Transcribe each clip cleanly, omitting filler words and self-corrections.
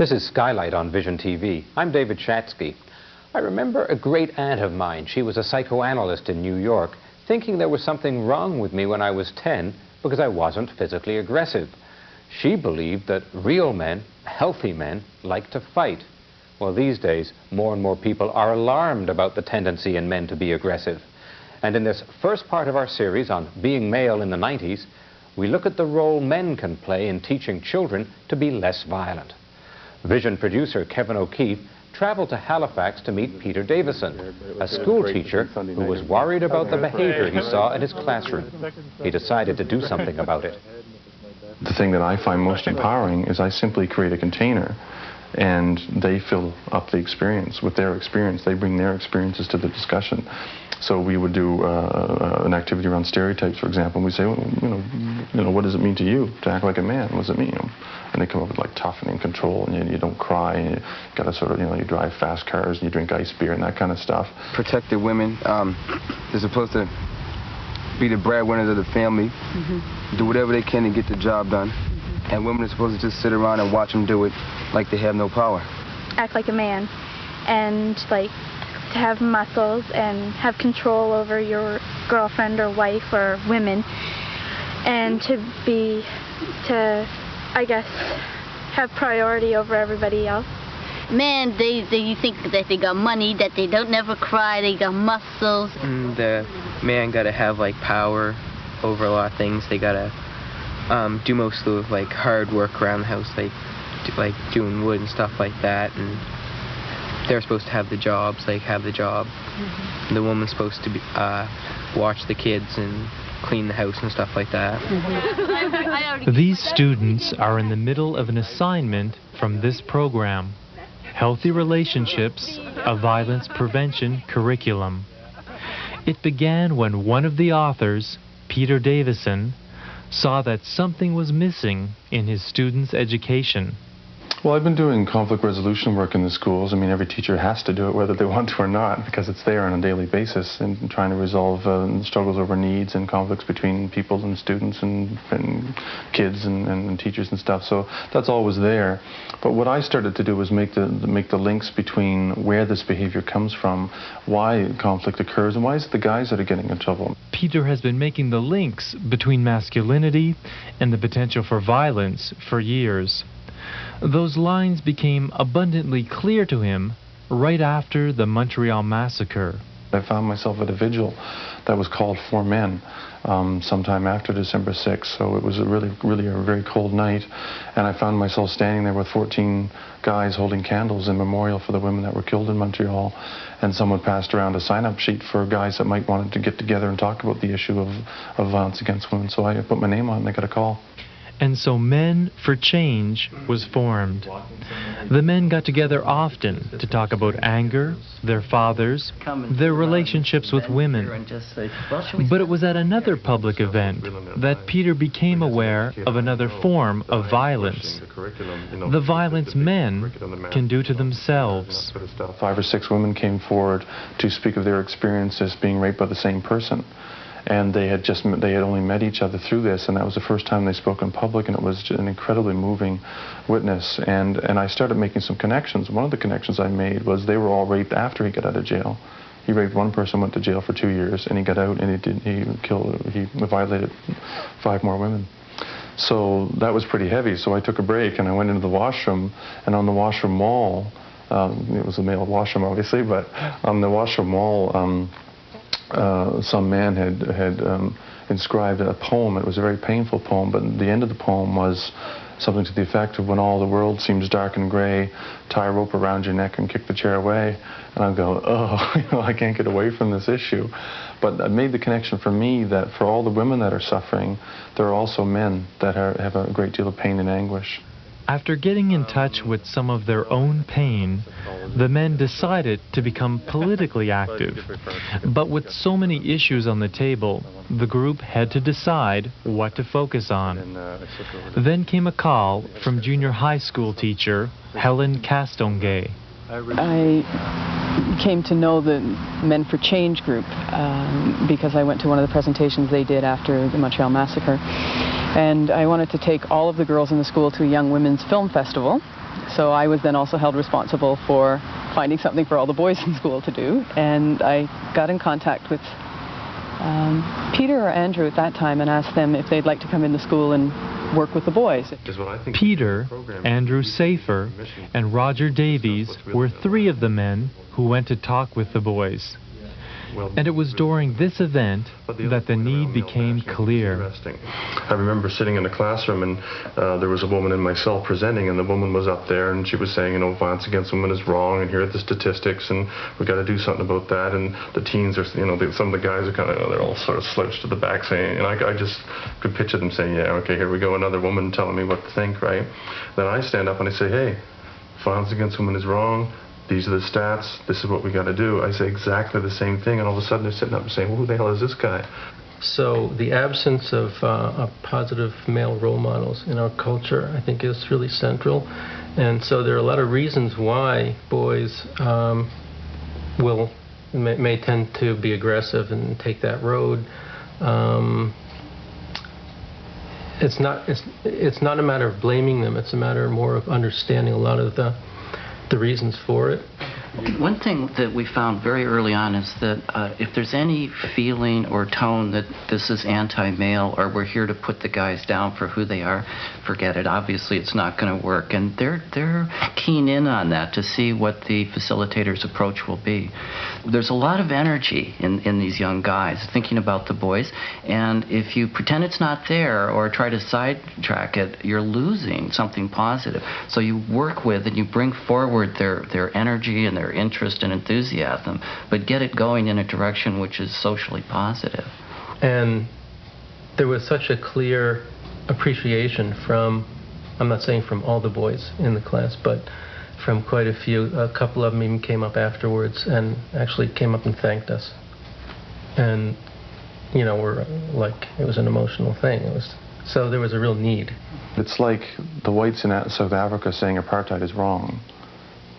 This is Skylight on Vision TV. I'm David Chatsky. I remember a great aunt of mine. She was a psychoanalyst in New York, thinking there was something wrong with me when I was 10 because I wasn't physically aggressive. She believed that real men, healthy men, like to fight. Well, these days, more and more people are alarmed about the tendency in men to be aggressive. And in this first part of our series on being male in the 90s, we look at the role men can play in teaching children to be less violent. Vision producer Kevin O'Keefe traveled to Halifax to meet Peter Davison, a school teacher who was worried about the behavior he saw in his classroom. He decided to do something about it. The thing that I find most empowering is I simply create a container and they fill up the experience with their experience. They bring their experiences to the discussion. So we would do an activity around stereotypes, for example, and we say, well, you know, what does it mean to you to act like a man? What does it mean? And they come up with like toughening, control, and you don't cry, and you got to sort of, you drive fast cars, and you drink ice beer, and that kind of stuff. Protected women, they're supposed to be the breadwinners of the family, do whatever they can to get the job done, and women are supposed to just sit around and watch them do it like they have no power. Act like a man, and like to have muscles and have control over your girlfriend or wife or women, and to I guess have priority over everybody else. Men, you think that they got money, that they don't never cry, they got muscles. The man gotta have like power over a lot of things. They gotta do most of like hard work around the house, like doing wood and stuff like that, and they're supposed to have the jobs, have the job. The woman's supposed to be, watch the kids and clean the house and stuff like that. These students are in the middle of an assignment from this program, Healthy Relationships, a Violence Prevention Curriculum. It began when one of the authors, Peter Davison, saw that something was missing in his students' education. Well, I've been doing conflict resolution work in the schools. I mean, every teacher has to do it, whether they want to or not, because it's there on a daily basis, and trying to resolve struggles over needs and conflicts between people and students and kids and teachers and stuff. So that's always there. But what I started to do was make the links between where this behavior comes from, why conflict occurs, and why is it the guys that are getting in trouble. Peter has been making the links between masculinity and the potential for violence for years. Those lines became abundantly clear to him right after the Montreal massacre. I found myself at a vigil that was called For Men sometime after December 6th, so it was really a very cold night, and I found myself standing there with 14 guys holding candles in memorial for the women that were killed in Montreal, and someone passed around a sign-up sheet for guys that might want to get together and talk about the issue of violence against women, so I put my name on it and I got a call. And so Men for Change was formed. The men got together often to talk about anger, their fathers, their relationships with women. But it was at another public event that Peter became aware of another form of violence, the violence men can do to themselves. 5 or 6 women came forward to speak of their experiences being raped by the same person. And they had only met each other through this, and that was the first time they spoke in public, and it was an incredibly moving witness. And I started making some connections. One of the connections I made was they were all raped after he got out of jail. He raped one person, went to jail for 2 years, and he got out and he violated 5 more women. So that was pretty heavy. So I took a break and I went into the washroom, and on the washroom wall, it was a male washroom obviously, but on the washroom wall, some man had inscribed a poem. It was a very painful poem, but the end of the poem was something to the effect of, when all the world seems dark and gray, tie a rope around your neck and kick the chair away. And I'd go, oh, I can't get away from this issue. But I made the connection for me that for all the women that are suffering, there are also men that have a great deal of pain and anguish. After getting in touch with some of their own pain, the men decided to become politically active. But with so many issues on the table, the group had to decide what to focus on. Then came a call from junior high school teacher Helen Castonguay. I came to know the Men for Change group because I went to one of the presentations they did after the Montreal Massacre. And I wanted to take all of the girls in the school to a Young Women's Film Festival. So I was then also held responsible for finding something for all the boys in school to do. And I got in contact with Peter or Andrew at that time and asked them if they'd like to come in the school and work with the boys. Peter, Andrew Safer, and Roger Davies were three of the men who went to talk with the boys. And it was during this event that the need became clear. I remember sitting in the classroom, and there was a woman in my cell presenting, and the woman was up there, and she was saying, you know, violence against women is wrong, and here are the statistics, and we've got to do something about that. And the teens are, you know, some of the guys are kind of, they're all sort of slouched to the back saying, and I just could picture them saying, yeah, okay, here we go, another woman telling me what to think, right? Then I stand up and I say, hey, violence against women is wrong. These are the stats, this is what we got to do. I say exactly the same thing, and all of a sudden they're sitting up and saying, well, who the hell is this guy? So the absence of positive male role models in our culture, I think, is really central. And so there are a lot of reasons why boys may tend to be aggressive and take that road. It's not a matter of blaming them, it's a matter more of understanding a lot of the reasons for it. One thing that we found very early on is that if there's any feeling or tone that this is anti-male or we're here to put the guys down for who they are, forget it. Obviously, it's not going to work. And they're keen in on that to see what the facilitator's approach will be. There's a lot of energy in these young guys thinking about the boys. And if you pretend it's not there or try to sidetrack it, you're losing something positive. So you work with and you bring forward their energy and their interest and enthusiasm, but get it going in a direction which is socially positive. And there was such a clear appreciation from, I'm not saying from all the boys in the class, but from quite a few. A couple of them even came up afterwards and actually came up and thanked us. And, you know, we're like, it was an emotional thing. So there was a real need. It's like the whites in South Africa saying apartheid is wrong.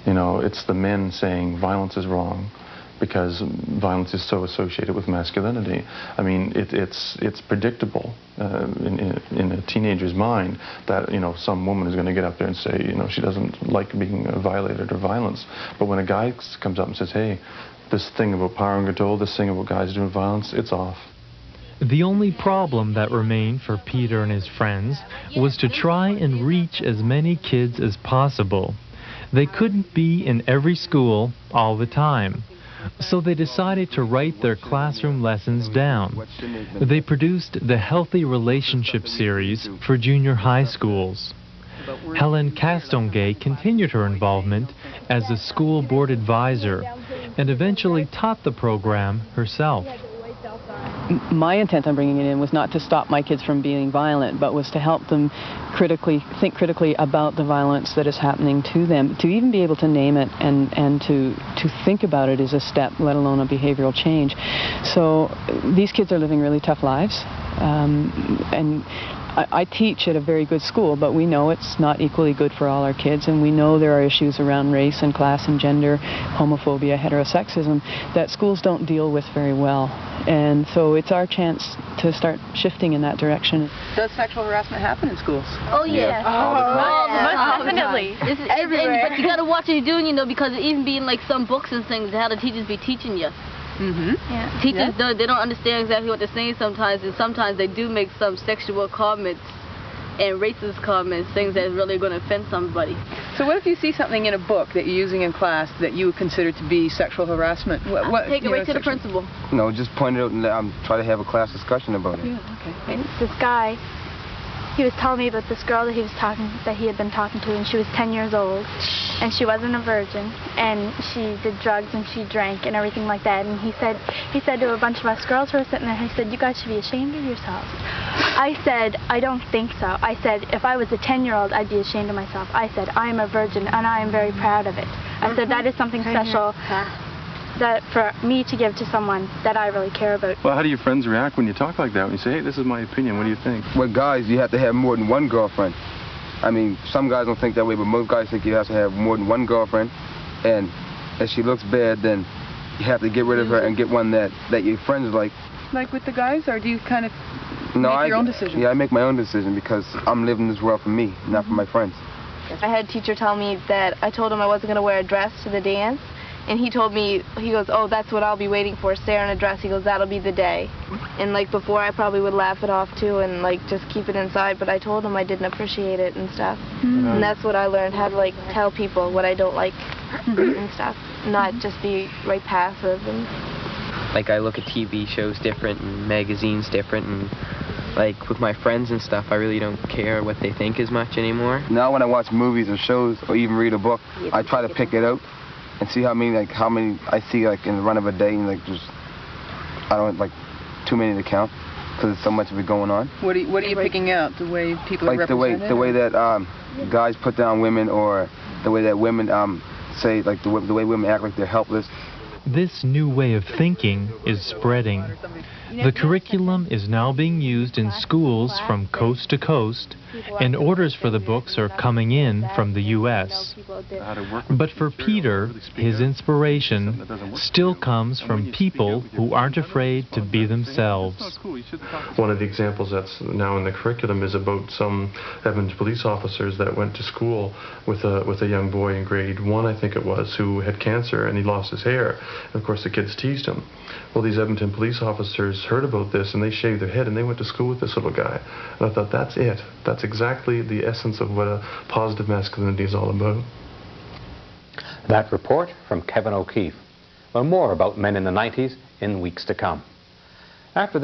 You know, it's the men saying violence is wrong because violence is so associated with masculinity. I mean, it's predictable in a teenager's mind that, you know, some woman is going to get up there and say, you know, she doesn't like being violated or violence. But when a guy comes up and says, hey, this thing about power and control, this thing about guys doing violence, it's off. The only problem that remained for Peter and his friends was to try and reach as many kids as possible. They couldn't be in every school all the time, so they decided to write their classroom lessons down. They produced the Healthy Relationship series for junior high schools. Helen Castonguay continued her involvement as a school board advisor and eventually taught the program herself. My intent on bringing it in was not to stop my kids from being violent, but was to help them think critically about the violence that is happening to them, to even be able to name it and to think about it is a step, let alone a behavioral change. So these kids are living really tough lives, and I teach at a very good school, but we know it's not equally good for all our kids, and we know there are issues around race and class and gender, homophobia, heterosexism, that schools don't deal with very well. And so it's our chance to start shifting in that direction. Does sexual harassment happen in schools? Oh, yeah. Most definitely. It's everywhere. But you got to watch what you're doing, you know, because even being like some books and things, how the teachers be teaching you. Yeah. Teachers they don't understand exactly what they're saying sometimes, and sometimes they do make some sexual comments and racist comments, things that are really going to offend somebody. So what if you see something in a book that you're using in class that you would consider to be sexual harassment? Take it right to the principal. No, just point it out and try to have a class discussion about it. Yeah, okay. And this guy, he was telling me about this girl that he had been talking to, and she was 10 years old, and she wasn't a virgin, and she did drugs and she drank and everything like that. And he said to a bunch of us girls who were sitting there, he said, "You guys should be ashamed of yourselves." I said, "I don't think so." I said, "If I was a 10-year-old, I'd be ashamed of myself." I said, "I am a virgin and I am very proud of it." I said, "That is something special that for me to give to someone that I really care about." Well, how do your friends react when you talk like that? When you say, hey, this is my opinion, what do you think? With guys, you have to have more than one girlfriend. I mean, some guys don't think that way, but most guys think you have to have more than one girlfriend. And if she looks bad, then you have to get rid of her and get one that your friends like. Like with the guys, or do you kind of No, make your own decision? Yeah, I make my own decision because I'm living this world for me, not for my friends. I had a teacher tell me that I told him I wasn't going to wear a dress to the dance, and he told me, he goes, oh, that's what I'll be waiting for, stay in a dress. He goes, that'll be the day. And like before, I probably would laugh it off too and like just keep it inside, but I told him I didn't appreciate it and stuff. And that's what I learned, how to like tell people what I don't like and stuff, not just be right passive. And like I look at TV shows different and magazines different, and like with my friends and stuff, I really don't care what they think as much anymore. Now when I watch movies or shows or even read a book, I try to pick it out and see how many I see like in the run of a day, and like just I don't like too many to count because there's so much of it going on. What are you picking out? The way people are like represented? the way that guys put down women, or the way that women say, like the way women act like they're helpless. This new way of thinking is spreading. The curriculum is now being used in schools from coast to coast, and orders for the books are coming in from the U.S. But for Peter, his inspiration still comes from people who aren't afraid to be themselves. One of the examples that's now in the curriculum is about some Edmonton police officers that went to school with a young boy in grade 1, I think it was, who had cancer and he lost his hair. And of course the kids teased him. Well, these Edmonton police officers heard about this and they shaved their head and they went to school with this little guy. And I thought, that's it. That's exactly the essence of what a positive masculinity is all about. That report from Kevin O'Keefe. Well, more about men in the 90s in weeks to come. After this